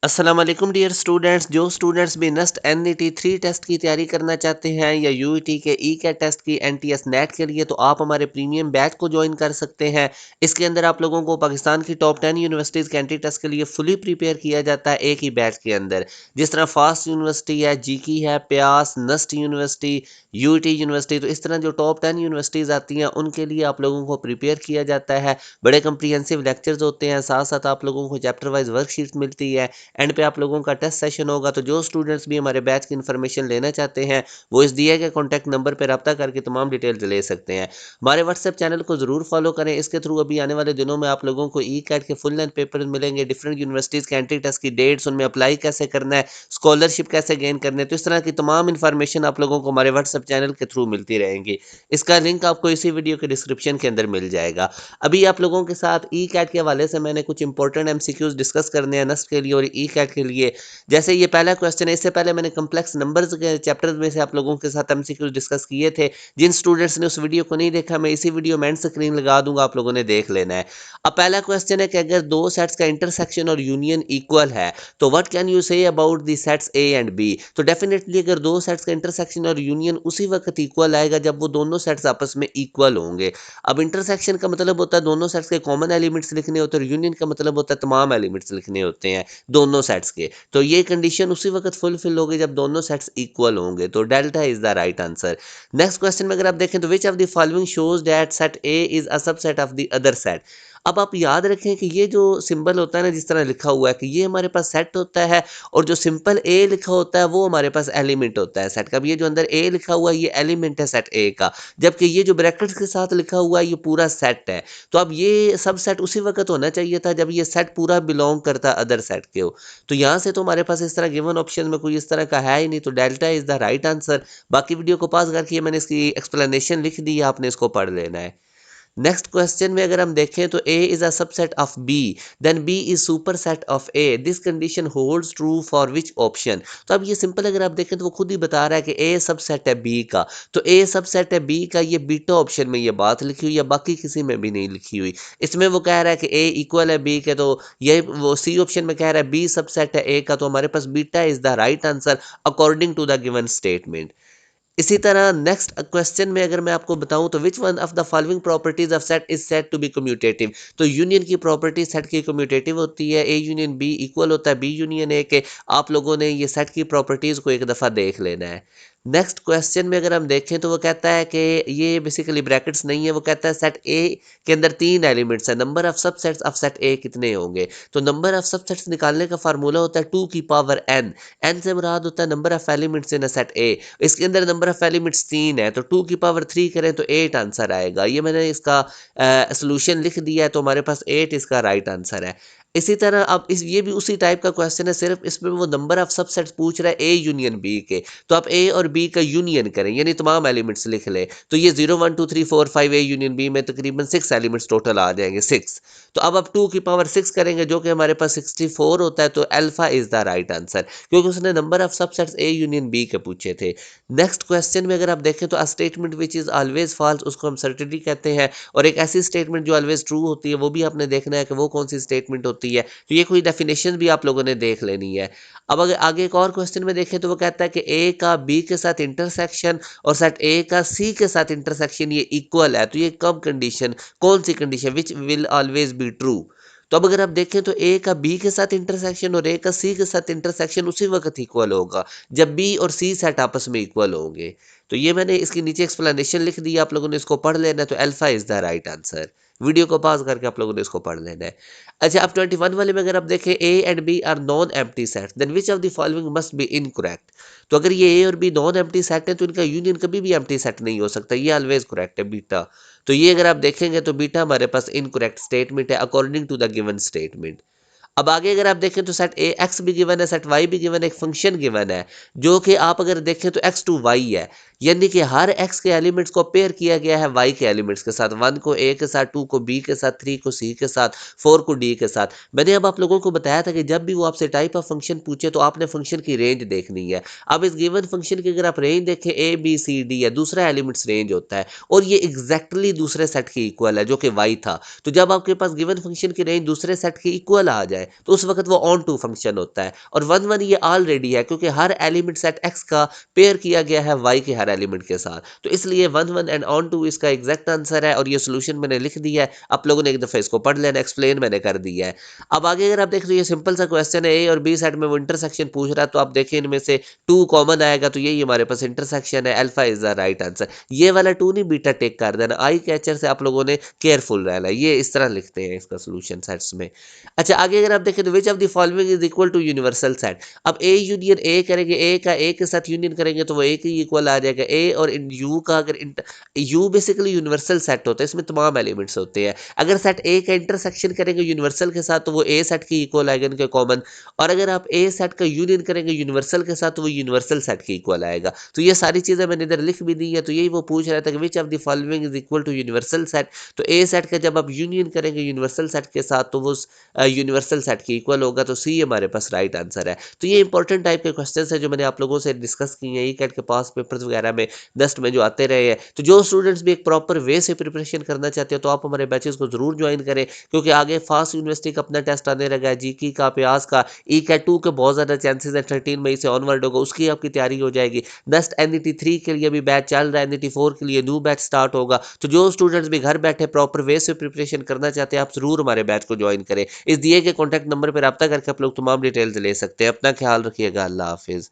अस्सलाम वालेकुम dear students. जो स्टूडेंट्स भी नेस्ट एनईटी 3 टेस्ट की तैयारी करना चाहते हैं या यूईटी के ई कैट टेस्ट की एनटीएस नेट के लिए, तो आप हमारे प्रीमियम बैच को ज्वाइन कर सकते हैं। इसके अंदर आप लोगों को पाकिस्तान की टॉप 10 यूनिवर्सिटीज़ के एनटी टेस्ट के लिए फुली प्रिपेयर किया जाता है एक ही बैच के अंदर। जिस तरह फास्ट यूनिवर्सिटी है, जीकी है, प्यास, नस्ट यूनिवर्सिटी, यूईटी यूनिवर्सिटी, तो इस तरह जो टॉप 10 यूनिवर्सिटीज़ आती हैं उनके लिए आप लोगों को प्रिपेयर किया जाता है। बड़े कंप्रीहेंसिव लेक्चर्स होते हैं, साथ साथ आप लोगों को चैप्टर वाइज वर्कशीट मिलती है। एंड पे आप लोगों का टेस्ट सेशन होगा। तो जो स्टूडेंट्स भी हमारे बैच की इन्फॉर्मेशन लेना चाहते हैं, वो इस दिए गए कॉन्टैक्ट नंबर पर रब्ता करके तमाम डिटेल्स ले सकते हैं। हमारे व्हाट्सएप चैनल को ज़रूर फॉलो करें। इसके थ्रू अभी आने वाले दिनों में आप लोगों को ई कैट के फुल लेंथ पेपर मिलेंगे, डिफरेंट यूनिवर्सिटीज़ के एंट्री टेस्ट की डेट्स, उनमें अप्लाई कैसे करना है, स्कॉलरशिप कैसे गेन करनी है, तो इस तरह की तमाम इन्फॉर्मेशन आप लोगों को हमारे व्हाट्सएप चैनल के थ्रू मिलती रहेंगी। इसका लिंक आपको इसी वीडियो के डिस्क्रिप्शन के अंदर मिल जाएगा। अभी आप लोगों के साथ ई कैट के हवाले से मैंने कुछ इंपॉर्टेंट एमसीक्यूज डिस्कस करने हैं नस्ट के लिए और ई कैट के लिए। जैसे ये पहला क्वेश्चन है, इससे पहले मैंने कॉम्प्लेक्स नंबर्स के चैप्टर में से आप लोगों के साथ एमसीक्यूज डिस्कस किए थे। जिन स्टूडेंट्स ने उस वीडियो को नहीं देखा, मैं इसी वीडियो में एंड स्क्रीन लगा दूंगा, आप लोगों ने देख लेना है। अब पहला क्वेश्चन है कि अगर दो सेट्स का इंटरसेक्शन और यूनियन इक्वल है, तो what can you say about the sets A and B. तो डेफिनेटली अगर दो सेट्स का इंटरसेक्शन और यूनियन उसी वक्त इक्वल आएगा जब वो दोनों सेट्स आपस में इक्वल होंगे। अब इंटरसेक्शन का मतलब होता है दोनों सेट्स के कॉमन एलिमेंट्स लिखने होते हैं, और यूनियन का मतलब होता है तमाम एलिमेंट्स लिखने होते हैं दोनों सेट्स के। तो ये कंडीशन उसी वक्त फुलफिल होगी जब दोनों सेट्स इक्वल होंगे। तो delta is the right answer. Next question में अगर आप देखें तो विच of the following shows that set A is a subset of the other set. अब आप याद रखें कि ये जो सिंबल होता है ना, जिस तरह लिखा हुआ है कि ये हमारे पास सेट होता है, और जो सिंपल ए लिखा होता है वो हमारे पास एलिमेंट होता है सेट का। अब ये जो अंदर ए लिखा हुआ है ये एलिमेंट है सेट ए का, जबकि ये जो ब्रैकेट्स के साथ लिखा हुआ है ये पूरा सेट है। तो अब ये सब सेट उसी वक्त होना चाहिए था जब ये सेट पूरा बिलोंग करता अदर सेट के हो। तो यहाँ से तो हमारे पास इस तरह गिवन ऑप्शन में कोई इस तरह का है ही नहीं, तो delta is the right answer. बाकी वीडियो को पॉज करके मैंने इसकी एक्सप्लेनेशन लिख दी है, आपने इसको पढ़ लेना है। नेक्स्ट क्वेश्चन में अगर हम देखें तो A is a subset of B, then B is superset of A, this condition holds true for which option. तो अब ये सिंपल अगर आप देखें तो वो खुद ही बता रहा है कि A सबसेट है B का, तो A सबसेट है B का, ये बीटा ऑप्शन में ये बात लिखी हुई है, बाकी किसी में भी नहीं लिखी हुई। इसमें वो कह रहा है कि A इक्वल है B के, तो ये वो सी ऑप्शन में कह रहा है B सबसेट है A का, तो हमारे पास beta is the right answer according to the given statement. इसी तरह नेक्स्ट क्वेश्चन में अगर मैं आपको बताऊं तो which one of the following properties of set is said to be commutative. तो यूनियन की प्रॉपर्टी सेट की कम्यूटेटिव होती है, ए यूनियन बी इक्वल होता है बी यूनियन ए के। आप लोगों ने ये सेट की प्रॉपर्टीज को एक दफा देख लेना है। नेक्स्ट क्वेश्चन में अगर हम देखें तो वो कहता है कि ये बेसिकली ब्रैकेट्स नहीं है, वो कहता है सेट ए के अंदर तीन एलिमेंट्स है, number of subsets of set ए कितने होंगे। तो नंबर ऑफ सबसेट्स निकालने का फार्मूला होता है 2 की पावर n। n से मुराद होता है number of elements in a set ए। इसके अंदर नंबर ऑफ एलिमेंट्स 3 है, तो 2 की पावर 3 करें तो 8 आंसर आएगा। ये मैंने इसका सोल्यूशन लिख दिया है, तो हमारे पास 8 इसका राइट आंसर है। इसी तरह अब इस ये भी उसी टाइप का क्वेश्चन है, सिर्फ इसमें वो नंबर ऑफ सबसेट्स पूछ रहा है ए यूनियन बी के। तो आप ए और बी का यूनियन करें, यानी तमाम एलिमेंट्स लिख ले। तो ये 0 1 2 3 4 5 ए यूनियन बी में तकरीबन 6 एलिमेंट्स टोटल आ जाएंगे, 6। तो अब आप 2 की पावर 6 करेंगे जो कि हमारे पास 64 होता है, तो alpha is the right answer, क्योंकि उसने number of subsets A union B के पूछे थे। नेक्स्ट क्वेश्चन में अगर आप देखें तो a statement which is always false, उसको हम सर्टेनिटी कहते हैं। और एक ऐसी स्टेटमेंट जो ऑलवेज ट्रू होती है, वो भी आपने देखना है कि वो कौन सी स्टेटमेंट होती है। तो ये कोई डेफिनेशन भी आप लोगों ने देख लेनी है। अब अगर आगे एक और क्वेश्चन में देखें तो वो कहता है कि ए का बी के साथ इंटरसेक्शन और सेट ए का सी के साथ इंटरसेक्शन ये इक्वल है। तो ये कब कंडीशन, कौन सी condition, which will always be true. तो अब अगर आप देखें तो ए का बी के साथ इंटरसेक्शन और ए का सी के साथ इंटरसेक्शन उसी वक्त इक्वल होगा जब बी और सी सेट आपस में इक्वल होंगे। तो ये मैंने इसकी नीचे एक्सप्लेनेशन लिख दी, आप लोगों ने इसको पढ़ लेना है। तो alpha is the right answer. Video को पॉज करके आप लोगों ने इसको पढ़ लेना है। अच्छा, अब 21 वाले में अगर आप देखें A and B are non empty sets, then which of the following must be incorrect. तो अगर ये ए और बी नॉन एम्प्टी सेट है तो इनका यूनियन कभी भी एम्प्टी सेट नहीं हो सकता, ये ऑलवेज करेक्ट है बीटा। तो ये अगर आप देखेंगे तो बीटा हमारे पास इनकरेक्ट स्टेटमेंट है according to the given statement. अब आगे अगर आप देखें तो सेट ए एक्स भी गिवन है, सेट वाई भी गिवन है, एक फंक्शन गिवन है जो कि आप अगर देखें तो एक्स टू वाई है, यानी कि हर एक्स के एलिमेंट्स को पेयर किया गया है वाई के एलिमेंट्स के साथ। 1 को ए के साथ, 2 को बी के साथ, 3 को सी के साथ, 4 को डी के साथ। मैंने अब आप लोगों को बताया था कि जब भी वो आपसे टाइप ऑफ फंक्शन पूछे तो आपने फंक्शन की रेंज देखनी है। अब इस गिवन फंक्शन की अगर आप रेंज देखें ए बी सी डी है, दूसरा एलिमेंट्स रेंज होता है, और ये एग्जैक्टली दूसरे सेट के इक्वल है जो कि वाई था। तो जब आपके पास गिवन फंक्शन की रेंज दूसरे सेट की इक्वल आ जाए है, तो उस वक़्त वो ऑन टू फंक्शन होता है और 1-1 ये ऑलरेडी है क्योंकि हर एलिमेंट सेट एक्स का पेयर किया गया है वाई के हर एलिमेंट के साथ। तो इसलिए 1-1 एंड ऑन टू इसका एग्ज़ैक्ट आंसर है और ये सॉल्यूशन मैंने लिख दिया है। आप लोगों ने एक दफ़ा इसको पढ़ लेना, एक्सप्लेन मैंने कर दिया है। अब आगे अगर आप देख रहे हो ये सिंपल सा क्वेश्चन है, ए और बी सेट में वो इंटरसेक्शन पूछ रहा है, तो आप देखिए इनमें से 2 कॉमन आएगा तो यही हमारे पास इंटरसेक्शन है, alpha is the right answer. ये वाला 2 नहीं बीटा टेक कर देना, आई कैचर से आप लोगों ने केयरफुल रहना है। ये इस तरह लिखते हैं इसका सॉल्यूशन सेट्स में। अच्छा आगे अगर आप देखें तो which of the following is equal to universal set. अब ए यूनियन ए करेंगे, ए का ए के साथ यूनियन करेंगे तो वो ए के इक्वल आ जाएगा। ए और यू का अगर यू बेसिकली यूनिवर्सल सेट होता है, इसमें तमाम एलिमेंट्स होते हैं। अगर सेट ए का इंटरसेक्शन करेंगे यूनिवर्सल के साथ तो वो ए सेट की इक्वल आएगा इनके कॉमन। और अगर आप ए सेट का यूनियन करेंगे यूनिवर्सल के साथ तो वो यूनिवर्सल सेट की इक्वल आएगा। तो ये सारी चीज़ें मैंने इधर लिख भी दी है। तो यही वो पूछ रहा था कि which of the following is equal to universal set. तो ए सेट का जब आप यूनियन करेंगे यूनिवर्सल सेट के साथ तो वो यूनिवर्सल सेट की इक्वल होगा। तो सी हमारे पास राइट आंसर है। तो ये इंपॉर्टेंट टाइप के क्वेश्चन है जो मैंने आप लोगों से डिस्कस किए हैं ई कैट के पास पेपर्स वगैरह में नेक्स्ट में जो आते रहे हैं। तो जो स्टूडेंट्स भी एक प्रॉपर वे से प्रिपरेशन करना चाहते हो तो आप हमारे बैचेस को जरूर ज्वाइन करें क्योंकि आगे फास्ट यूनिवर्सिटी का अपना टेस्ट आने लगा है, जीकी का, प्यास का, ई कैट 2 के बहुत ज़्यादा चांसेस है 13 मई से ऑनवर्ड होगा, उसकी आपकी तैयारी हो जाएगी। नेक्स्ट एनईटी 3 के लिए भी बैच चल रहा है, एनईटी 4 के लिए न्यू बैच स्टार्ट होगा। तो जो स्टूडेंट्स भी घर बैठे प्रॉपर वे से प्रिपरेशन करना चाहते हैं आप जरूर हमारे बैच को ज्वाइन करें। इस दिए गए कॉन्टैक्ट नंबर पर रब्ता करके आप लोग तमाम डिटेल्स ले सकते हैं। अपना ख्याल रखिएगा। अल्लाह हाफिज़।